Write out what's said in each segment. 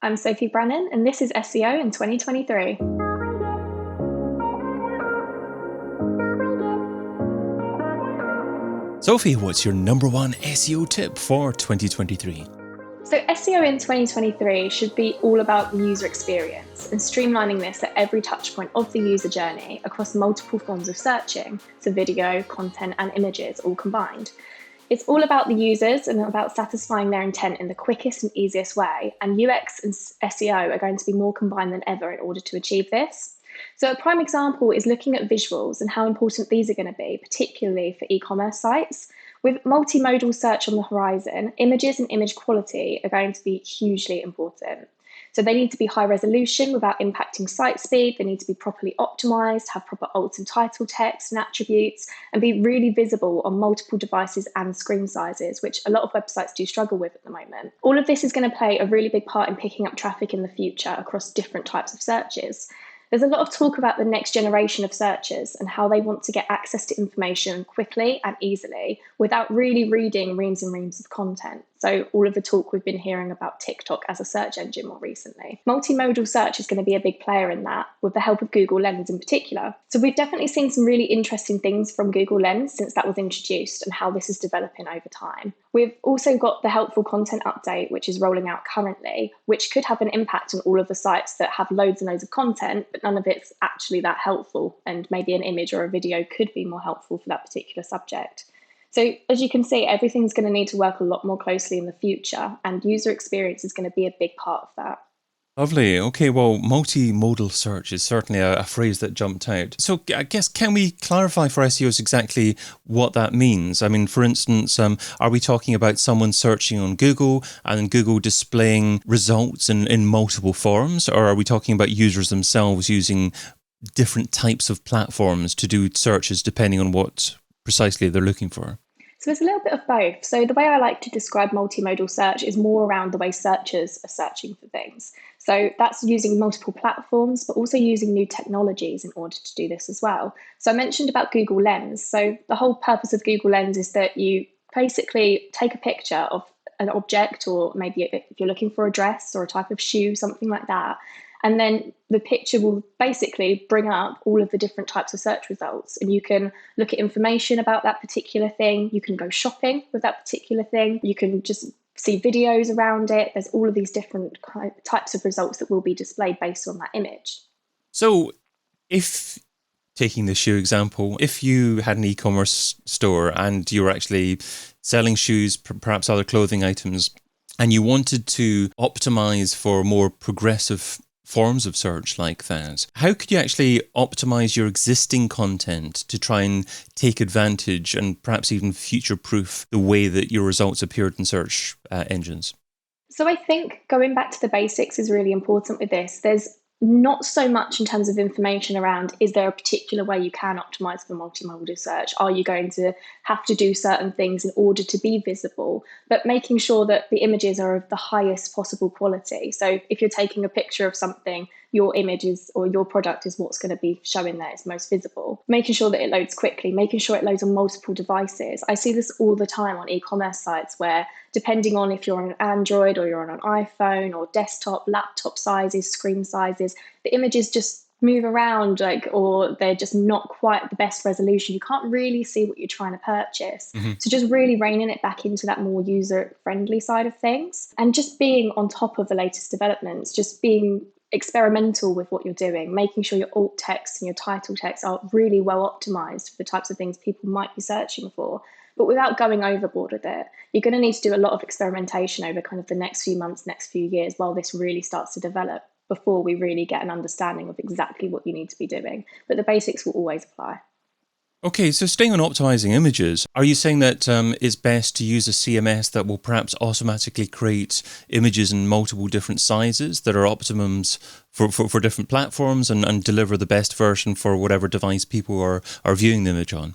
I'm Sophie Brannon, and this is SEO in 2023. Sophie, what's your number one SEO tip for 2023? So, SEO in 2023 should be all about the user experience and streamlining this at every touchpoint of the user journey across multiple forms of searching, so video, content, and images all combined. It's all about the users and about satisfying their intent in the quickest and easiest way, and UX and SEO are going to be more combined than ever in order to achieve this. So, a prime example is looking at visuals and how important these are going to be, particularly for e commerce sites. With multimodal search on the horizon, images and image quality are going to be hugely important. So, they need to be high resolution without impacting site speed, they need to be properly optimized, have proper alt and title text and attributes, and be really visible on multiple devices and screen sizes, which a lot of websites do struggle with at the moment. All of this is going to play a really big part in picking up traffic in the future across different types of searches. There's a lot of talk about the next generation of searchers and how they want to get access to information quickly and easily without really reading reams and reams of content. So all of the talk we've been hearing about TikTok as a search engine more recently. Multimodal search is going to be a big player in that, with the help of Google Lens in particular. So we've definitely seen some really interesting things from Google Lens since that was introduced and how this is developing over time. We've also got the helpful content update, which is rolling out currently, which could have an impact on all of the sites that have loads and loads of content, but none of it's actually that helpful. And maybe an image or a video could be more helpful for that particular subject. So as you can see, everything's going to need to work a lot more closely in the future, and user experience is going to be a big part of that. Lovely. Okay, well, multimodal search is certainly a phrase that jumped out. So I guess, can we clarify for SEOs exactly what that means? I mean, for instance, are we talking about someone searching on Google and Google displaying results in multiple forms? Or are we talking about users themselves using different types of platforms to do searches depending on what precisely they're looking for? So it's a little bit of both. So the way I like to describe multimodal search is more around the way searchers are searching for things. So that's using multiple platforms, but also using new technologies in order to do this as well. So I mentioned about Google Lens. So the whole purpose of Google Lens is that you basically take a picture of an object, or maybe if you're looking for a dress or a type of shoe, something like that. And then the picture will basically bring up all of the different types of search results. And you can look at information about that particular thing. You can go shopping with that particular thing. You can just see videos around it. There's all of these different types of results that will be displayed based on that image. So if, taking the shoe example, if you had an e-commerce store and you were actually selling shoes, perhaps other clothing items, and you wanted to optimize for more progressive forms of search like that, how could you actually optimize your existing content to try and take advantage and perhaps even future-proof the way that your results appeared in search engines? So I think going back to the basics is really important with this. There's not so much in terms of information around, is there a particular way you can optimize for multimodal search? Are you going to have to do certain things in order to be visible? But making sure that the images are of the highest possible quality. So if you're taking a picture of something, your images or your product is what's going to be showing there. It's most visible. Making sure that it loads quickly, making sure it loads on multiple devices. I see this all the time on e-commerce sites where, depending on if you're on an Android or you're on an iPhone or desktop, laptop sizes, screen sizes, the images just move around, or they're just not quite the best resolution. You can't really see what you're trying to purchase. Mm-hmm. So just really reining it back into that more user-friendly side of things, and just being on top of the latest developments, just being experimental with what you're doing, making sure your alt text and your title text are really well optimized for the types of things people might be searching for, but without going overboard with it. You're going to need to do a lot of experimentation over kind of the next few months, next few years, while this really starts to develop, before we really get an understanding of exactly what you need to be doing. But the basics will always apply. Okay, so staying on optimizing images, are you saying that it's best to use a CMS that will perhaps automatically create images in multiple different sizes that are optimums for different platforms and deliver the best version for whatever device people are viewing the image on?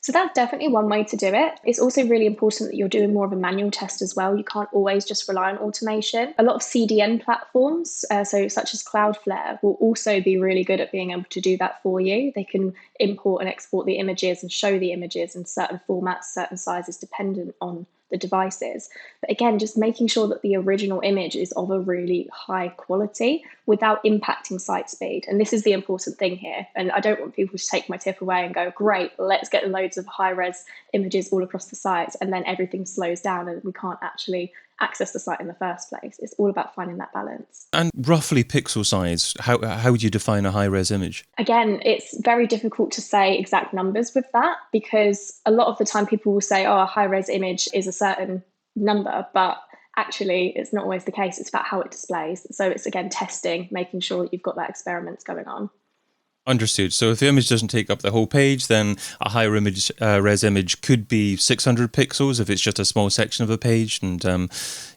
So that's definitely one way to do it. It's also really important that you're doing more of a manual test as well. You can't always just rely on automation. A lot of CDN platforms, so such as Cloudflare, will also be really good at being able to do that for you. They can import and export the images and show the images in certain formats, certain sizes, dependent on the devices. But again, just making sure that the original image is of a really high quality without impacting site speed. And this is the important thing here. And I don't want people to take my tip away and go, great, let's get loads of high res images all across the sites, and then everything slows down and we can't actually access the site in the first place. It's all about finding that balance. And roughly pixel size, how would you define a high-res image? Again, it's very difficult to say exact numbers with that, because a lot of the time people will say, oh, a high-res image is a certain number, but actually it's not always the case. It's about how it displays. So it's, again, testing, making sure that you've got that experiments going on. Understood. So if the image doesn't take up the whole page, then a high res image could be 600 pixels if it's just a small section of a page. And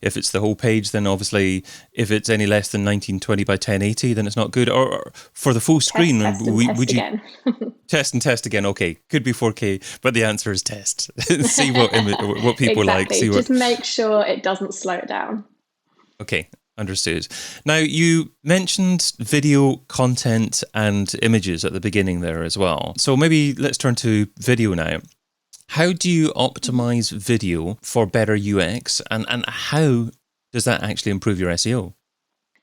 if it's the whole page, then obviously if it's any less than 1920 by 1080, then it's not good. Or for the full screen, Test would you again. test and test again? Okay, could be 4K, but the answer is test. See what people like. Exactly. Just make sure it doesn't slow it down. Okay. Understood. Now, you mentioned video content and images at the beginning there as well. So maybe let's turn to video now. How do you optimize video for better UX, and how does that actually improve your SEO?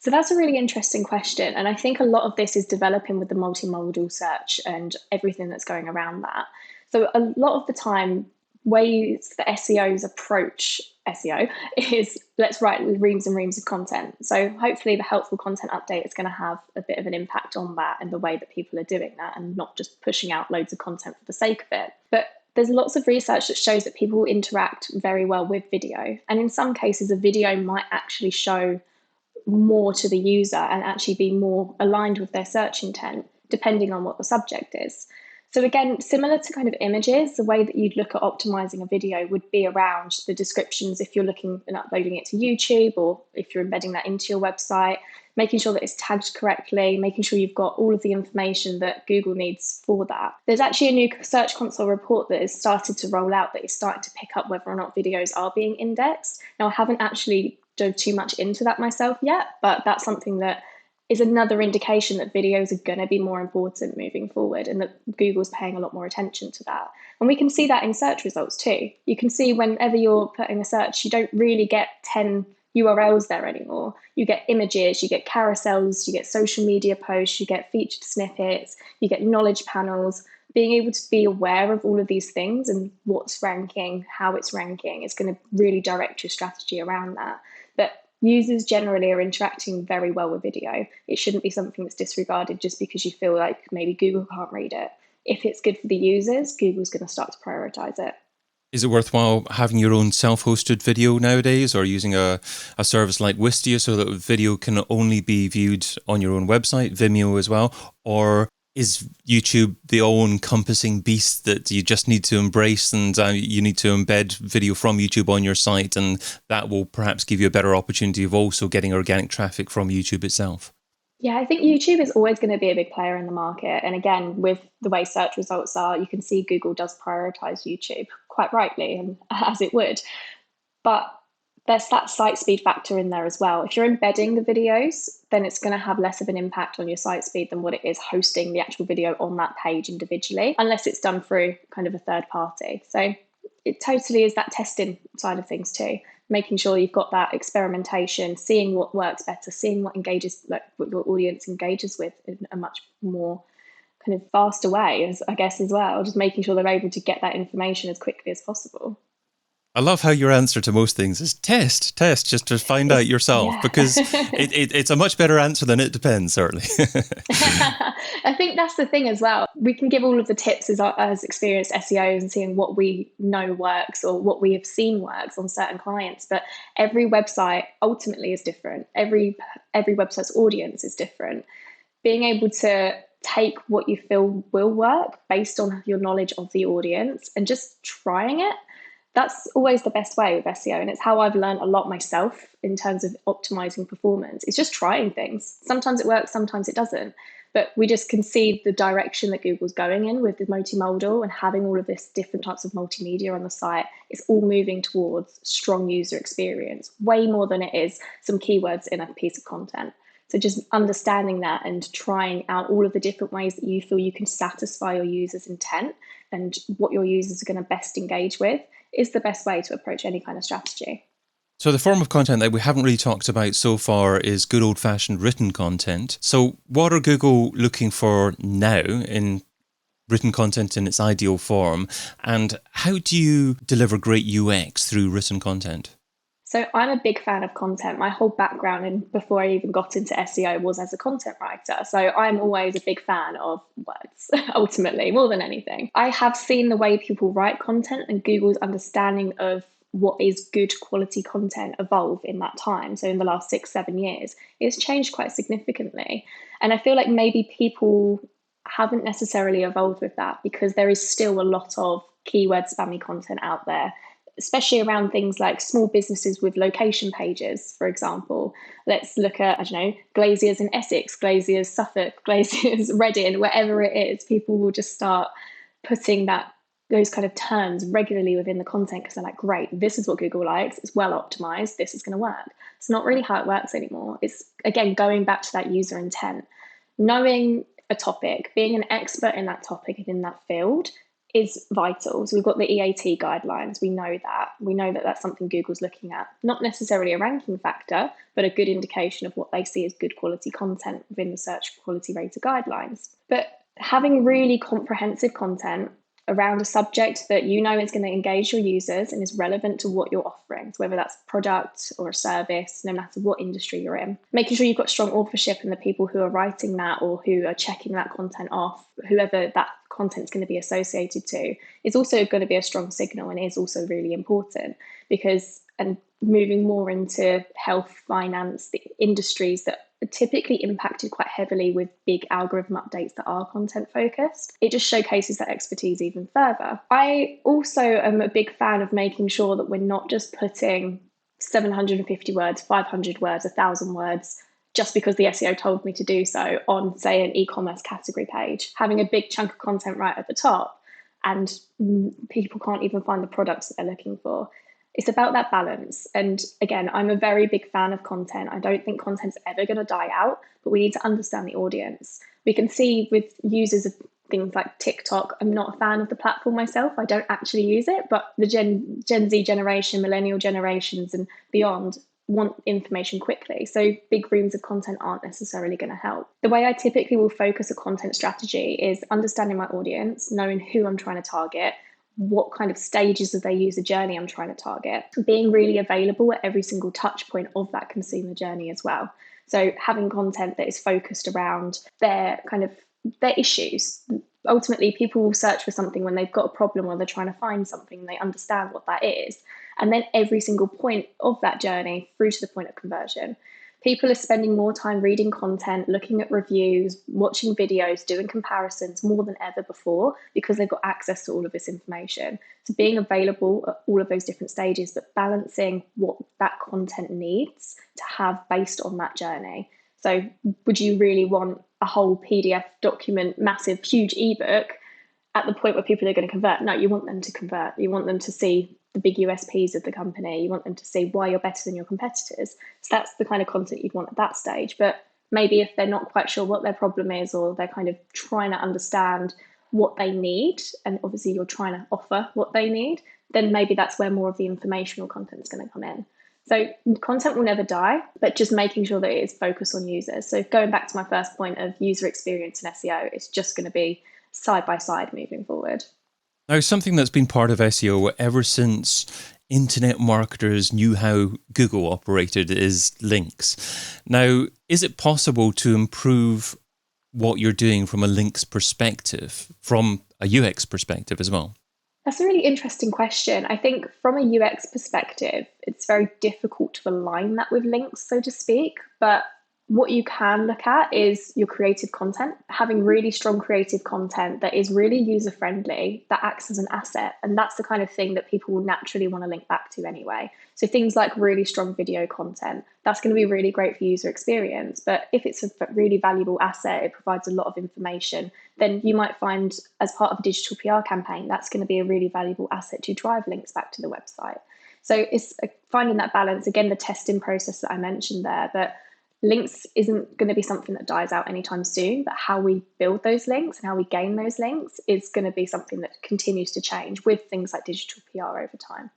So that's a really interesting question. And I think a lot of this is developing with the multimodal search and everything that's going around that. So a lot of the time, ways that SEOs approach SEO is let's write reams and reams of content. So hopefully the helpful content update is going to have a bit of an impact on that and the way that people are doing that, and not just pushing out loads of content for the sake of it. But there's lots of research that shows that people interact very well with video. And in some cases, a video might actually show more to the user and actually be more aligned with their search intent, depending on what the subject is. So again, similar to kind of images, the way that you'd look at optimizing a video would be around the descriptions if you're looking and uploading it to YouTube, or if you're embedding that into your website, making sure that it's tagged correctly, making sure you've got all of the information that Google needs for that. There's actually a new Search Console report that has started to roll out that is starting to pick up whether or not videos are being indexed. Now, I haven't actually dove too much into that myself yet, but that's something that is another indication that videos are going to be more important moving forward, and that Google's paying a lot more attention to that. And we can see that in search results too. You can see whenever you're putting a search, you don't really get 10 URLs there anymore. You get images, you get carousels, you get social media posts, you get featured snippets, you get knowledge panels. Being able to be aware of all of these things and what's ranking, how it's ranking, is going to really direct your strategy around that. But users generally are interacting very well with video. It shouldn't be something that's disregarded just because you feel like maybe Google can't read it. If it's good for the users, Google's going to start to prioritize it. Is it worthwhile having your own self-hosted video nowadays, or using a service like Wistia so that video can only be viewed on your own website, Vimeo as well? Or is YouTube the all-encompassing beast that you just need to embrace, and you need to embed video from YouTube on your site, and that will perhaps give you a better opportunity of also getting organic traffic from YouTube itself? Yeah, I think YouTube is always going to be a big player in the market. And again, with the way search results are, you can see Google does prioritize YouTube quite rightly, and as it would. But there's that site speed factor in there as well. If you're embedding the videos, then it's going to have less of an impact on your site speed than what it is hosting the actual video on that page individually, unless it's done through kind of a third party. So it totally is that testing side of things too, making sure you've got that experimentation, seeing what works better, seeing what engages, like what your audience engages with in a much more kind of faster way, as I guess, as well, just making sure they're able to get that information as quickly as possible. I love how your answer to most things is test, just to find out yourself, because it's a much better answer than it depends, certainly. I think that's the thing as well. We can give all of the tips as experienced SEOs and seeing what we know works or what we have seen works on certain clients, but every website ultimately is different. Every website's audience is different. Being able to take what you feel will work based on your knowledge of the audience and just trying it, that's always the best way with SEO. And it's how I've learned a lot myself in terms of optimizing performance. It's just trying things. Sometimes it works, sometimes it doesn't. But we just can see the direction that Google's going in with the multimodal and having all of this different types of multimedia on the site. It's all moving towards strong user experience, way more than it is some keywords in a piece of content. So just understanding that and trying out all of the different ways that you feel you can satisfy your users' intent and what your users are going to best engage with is the best way to approach any kind of strategy. So the form of content that we haven't really talked about so far is good old-fashioned written content. So what are Google looking for now in written content in its ideal form? And how do you deliver great UX through written content? So I'm a big fan of content. My whole background, and before I even got into SEO, was as a content writer. So I'm always a big fan of words, ultimately, more than anything. I have seen the way people write content and Google's understanding of what is good quality content evolve in that time. So in the last 6-7 years, it's changed quite significantly. And I feel like maybe people haven't necessarily evolved with that because there is still a lot of keyword spammy content out there, especially around things like small businesses with location pages, for example. Let's look at, I don't know, glaziers in Essex, glaziers Suffolk, glaziers Reading, wherever it is. People will just start putting those kind of terms regularly within the content because they're like, great, this is what Google likes, it's well optimized, this is going to work. It's not really how it works anymore. It's, again, going back to that user intent. Knowing a topic, being an expert in that topic and in that field is vital. So we've got the EAT guidelines. We know that. We know that that's something Google's looking at. Not necessarily a ranking factor, but a good indication of what they see as good quality content within the search quality rater guidelines. But having really comprehensive content around a subject that you know is going to engage your users and is relevant to what you're offering, so whether that's a product or a service, no matter what industry you're in. Making sure you've got strong authorship and the people who are writing that or who are checking that content off, whoever that content's going to be associated to, is also going to be a strong signal and is also really important because, and moving more into health, finance, the industries that are typically impacted quite heavily with big algorithm updates that are content focused, it just showcases that expertise even further. I also am a big fan of making sure that we're not just putting 750 words, 500 words, 1,000 words, just because the SEO told me to do so on, say, an e-commerce category page. Having a big chunk of content right at the top and people can't even find the products that they're looking for. It's about that balance. And again, I'm a very big fan of content. I don't think content's ever going to die out, but we need to understand the audience. We can see with users of things like TikTok, I'm not a fan of the platform myself. I don't actually use it, but the Gen Z generation, millennial generations and beyond want information quickly. So big rooms of content aren't necessarily going to help. The way I typically will focus a content strategy is understanding my audience, knowing who I'm trying to target, what kind of stages of their user journey I'm trying to target, being really available at every single touch point of that consumer journey as well. So having content that is focused around their issues. Ultimately, people will search for something when they've got a problem or they're trying to find something, they understand what that is. And then every single point of that journey through to the point of conversion. People are spending more time reading content, looking at reviews, watching videos, doing comparisons more than ever before because they've got access to all of this information. So being available at all of those different stages, but balancing what that content needs to have based on that journey. So would you really want a whole PDF document, massive, huge ebook at the point where people are going to convert? No, you want them to convert. You want them to see the big USPs of the company. You want them to see why you're better than your competitors. So that's the kind of content you'd want at that stage. But maybe if they're not quite sure what their problem is, or they're kind of trying to understand what they need, and obviously you're trying to offer what they need, then maybe that's where more of the informational content is going to come in. So content will never die, but just making sure that it is focused on users. So going back to my first point of user experience in SEO, it's just going to be side by side moving forward. Now, something that's been part of SEO ever since internet marketers knew how Google operated is links. Now, is it possible to improve what you're doing from a links perspective, from a UX perspective as well? That's a really interesting question. I think from a UX perspective, it's very difficult to align that with links, so to speak. But what you can look at is your creative content, having really strong creative content that is really user-friendly, that acts as an asset. And that's the kind of thing that people will naturally want to link back to anyway. So things like really strong video content, that's going to be really great for user experience. But if it's a really valuable asset, it provides a lot of information, then you might find as part of a digital PR campaign, that's going to be a really valuable asset to drive links back to the website. So it's finding that balance, again, the testing process that I mentioned there, but Links isn't going to be something that dies out anytime soon, but how we build those links and how we gain those links is going to be something that continues to change with things like digital PR over time.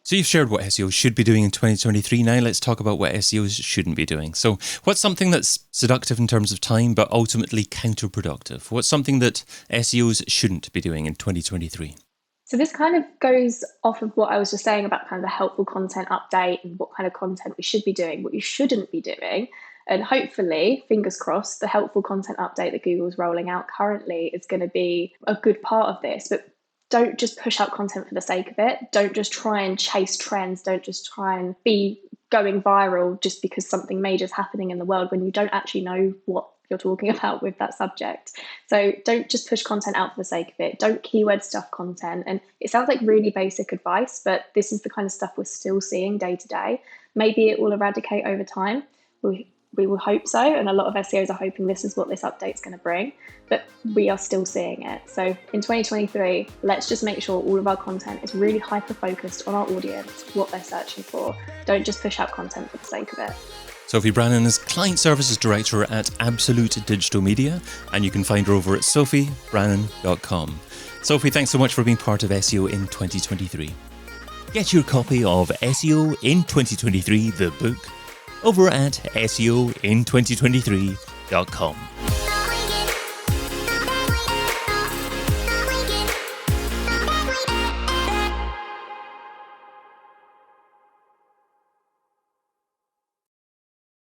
So you've shared what SEO should be doing in 2023. Now let's talk about what SEOs shouldn't be doing. So what's something that's seductive in terms of time, but ultimately counterproductive? What's something that SEOs shouldn't be doing in 2023? So this kind of goes off of what I was just saying about kind of the helpful content update and what kind of content we should be doing, what you shouldn't be doing. And hopefully, fingers crossed, the helpful content update that Google's rolling out currently is going to be a good part of this. But don't just push out content for the sake of it. Don't just try and chase trends. Don't just try and be going viral just because something major is happening in the world when you don't actually know what you're talking about with that subject. So don't just push content out for the sake of it. Don't keyword stuff content. And it sounds like really basic advice, but this is the kind of stuff we're still seeing day to day. Maybe it will eradicate over time. We will hope so. And a lot of SEOs are hoping this is what this update's going to bring, but we are still seeing it. So in 2023, let's just make sure all of our content is really hyper-focused on our audience, what they're searching for. Don't just push out content for the sake of it. Sophie Brannon is Client Services Director at Absolute Digital Media, and you can find her over at sophiebrannon.com. Sophie, thanks so much for being part of SEO in 2023. Get your copy of SEO in 2023, the book, over at seoin2023.com.